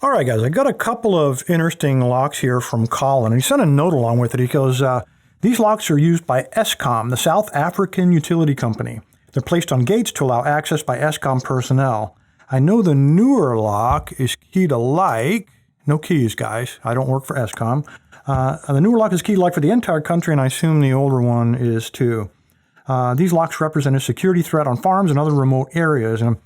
All right, guys, I got a couple of interesting locks here from Colin. He sent a note along with it. He goes, these locks are used by ESKOM, the South African utility company. They're placed on gates to allow access by ESKOM personnel. I know the newer lock is key to like. No keys, guys. I don't work for ESKOM. The newer lock is key to like for the entire country, and I assume the older one is too. These locks represent a security threat on farms and other remote areas. And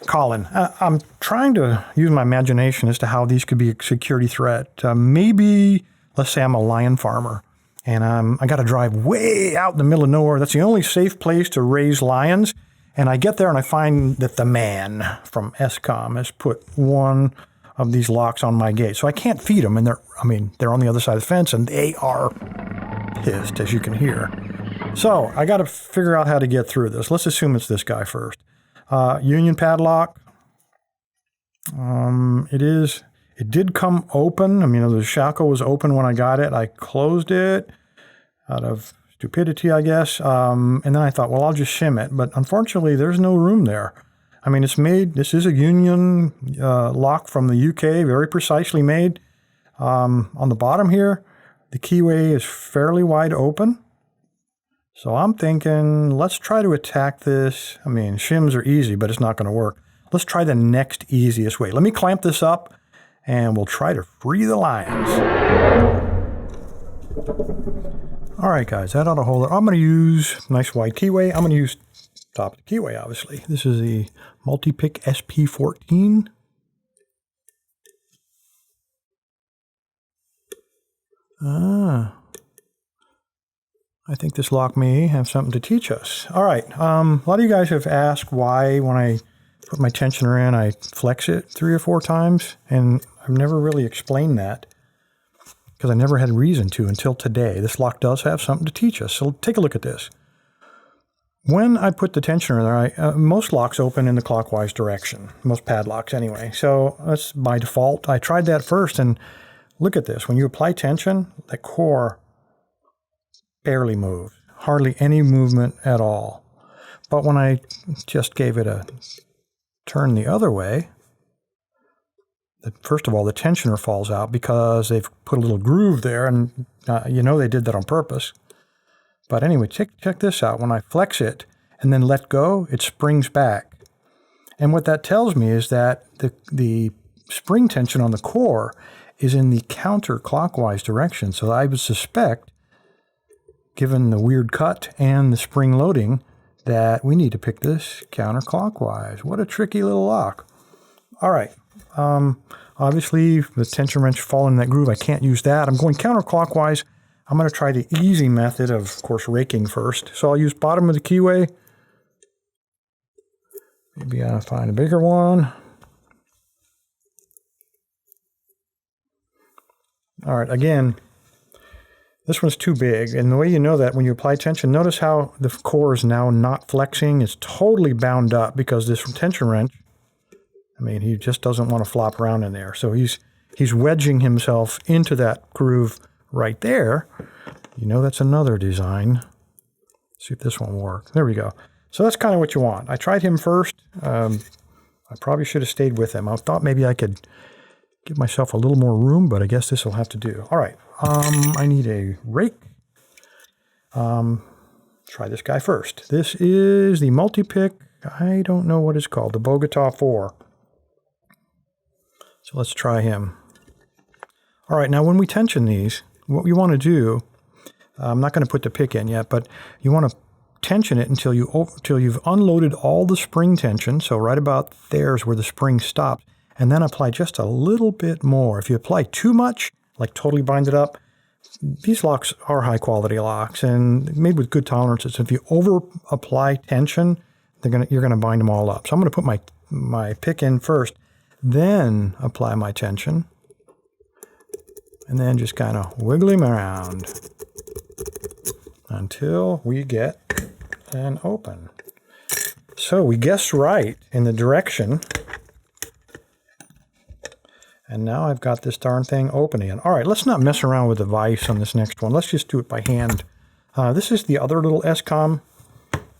Colin, I'm trying to use my imagination as to how these could be a security threat. Maybe, let's say I'm a lion farmer, and I got to drive way out in the middle of nowhere. That's the only safe place to raise lions. And I get there and I find that the man from ESKOM has put one of these locks on my gate. So I can't feed them, and they're on the other side of the fence, and they are pissed, as you can hear. So I got to figure out how to get through this. Let's assume it's this guy first. Union padlock. It did come open. The shackle was open when I got it. I closed it out of stupidity, I guess. And then I thought, well, I'll just shim it. But unfortunately, there's no room there. This is a Union lock from the UK, very precisely made. On the bottom here, the keyway is fairly wide open. So I'm thinking, let's try to attack this. Shims are easy, but it's not going to work. Let's try the next easiest way. Let me clamp this up, and we'll try to free the lions. All right, guys, that ought to hold it. I'm going to use nice wide keyway. I'm going to use top of the keyway, obviously. This is the multi-pick SP14. I think this lock may have something to teach us. All right, a lot of you guys have asked why when I put my tensioner in, I flex it 3 or 4 times, and I've never really explained that because I never had reason to until today. This lock does have something to teach us, so take a look at this. When I put the tensioner there, most locks open in the clockwise direction, most padlocks anyway, so that's by default. I tried that first, and look at this. When you apply tension, the core barely moved, hardly any movement at all. But when I just gave it a turn the other way, first of all, the tensioner falls out because they've put a little groove there, and they did that on purpose. But anyway, check this out. When I flex it and then let go, it springs back. And what that tells me is that the spring tension on the core is in the counterclockwise direction. So I would suspect, given the weird cut and the spring loading, that we need to pick this counterclockwise. What a tricky little lock. All right. Obviously, the tension wrench falling in that groove, I can't use that. I'm going counterclockwise. I'm going to try the easy method of course, raking first. So I'll use bottom of the keyway. Maybe I'll find a bigger one. All right, again, this one's too big, and the way you know that when you apply tension, notice how the core is now not flexing. It's totally bound up because this tension wrench, he just doesn't want to flop around in there. So he's wedging himself into that groove right there. That's another design. Let's see if this one works. There we go. So that's kind of what you want. I tried him first. I probably should have stayed with him. I thought maybe I could give myself a little more room, but I guess this will have to do. All right. I need a rake. Try this guy first. This is the multi-pick. I don't know what it's called. The Bogota 4. So let's try him. All right. Now, when we tension these, what you want to do, I'm not going to put the pick in yet, but you want to tension it until you've unloaded all the spring tension. So right about there's where the spring stops, and then apply just a little bit more. If you apply too much, like totally bind it up, these locks are high quality locks and made with good tolerances. If you over apply tension, you're gonna bind them all up. So I'm gonna put my pick in first, then apply my tension, and then just kind of wiggle him around until we get an open. So we guessed right in the direction, and now I've got this darn thing opening. All right, let's not mess around with the vise on this next one. Let's just do it by hand. This is the other little ESKOM.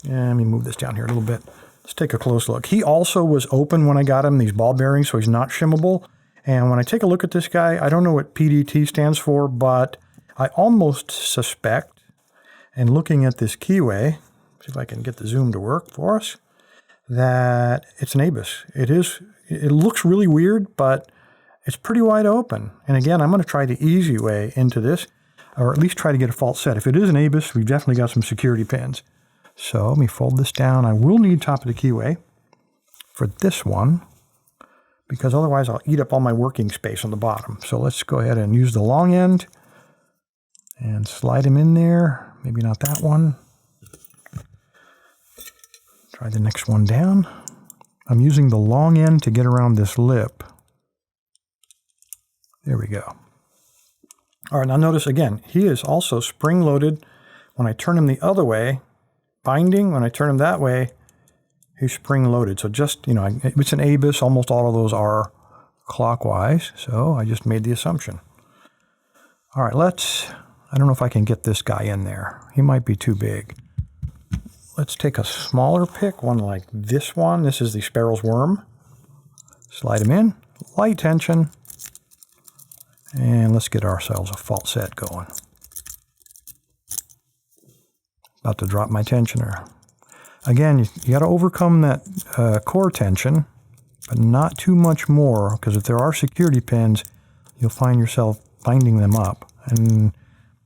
Let me move this down here a little bit. Let's take a close look. He also was open when I got him, these ball bearings, so he's not shimmable. And when I take a look at this guy, I don't know what PDT stands for, but I almost suspect, and looking at this keyway, see if I can get the zoom to work for us, that it's an ABUS. It looks really weird, but it's pretty wide open. And again, I'm going to try the easy way into this, or at least try to get a fault set. If it is an ABUS, we've definitely got some security pins. So let me fold this down. I will need top of the keyway for this one, because otherwise I'll eat up all my working space on the bottom. So let's go ahead and use the long end and slide him in there. Maybe not that one. Try the next one down. I'm using the long end to get around this lip. There we go. All right, now notice again, he is also spring-loaded. When I turn him the other way, binding, when I turn him that way, he's spring-loaded. So just, you know, it's an ABUS. Almost all of those are clockwise. So I just made the assumption. All right, I don't know if I can get this guy in there. He might be too big. Let's take a smaller pick, one like this one. This is the Sparrow's Worm. Slide him in, light tension, and let's get ourselves a fault set going. About to drop my tensioner. Again, you got to overcome that core tension, but not too much more, because if there are security pins, you'll find yourself binding them up. And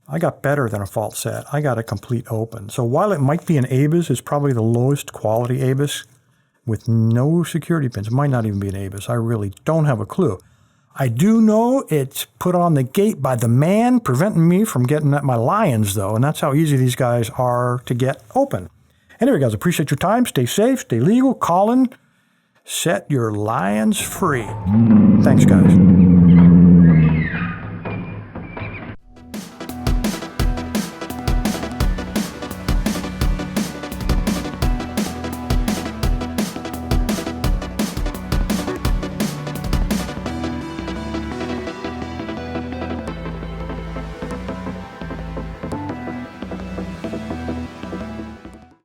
I got better than a fault set. I got a complete open. So while it might be an ABUS, it's probably the lowest quality ABUS with no security pins. It might not even be an ABUS. I really don't have a clue. I do know it's put on the gate by the man, preventing me from getting at my lions, though, and that's how easy these guys are to get open. Anyway, guys, appreciate your time. Stay safe, stay legal. Call in. Set your lions free. Thanks, guys.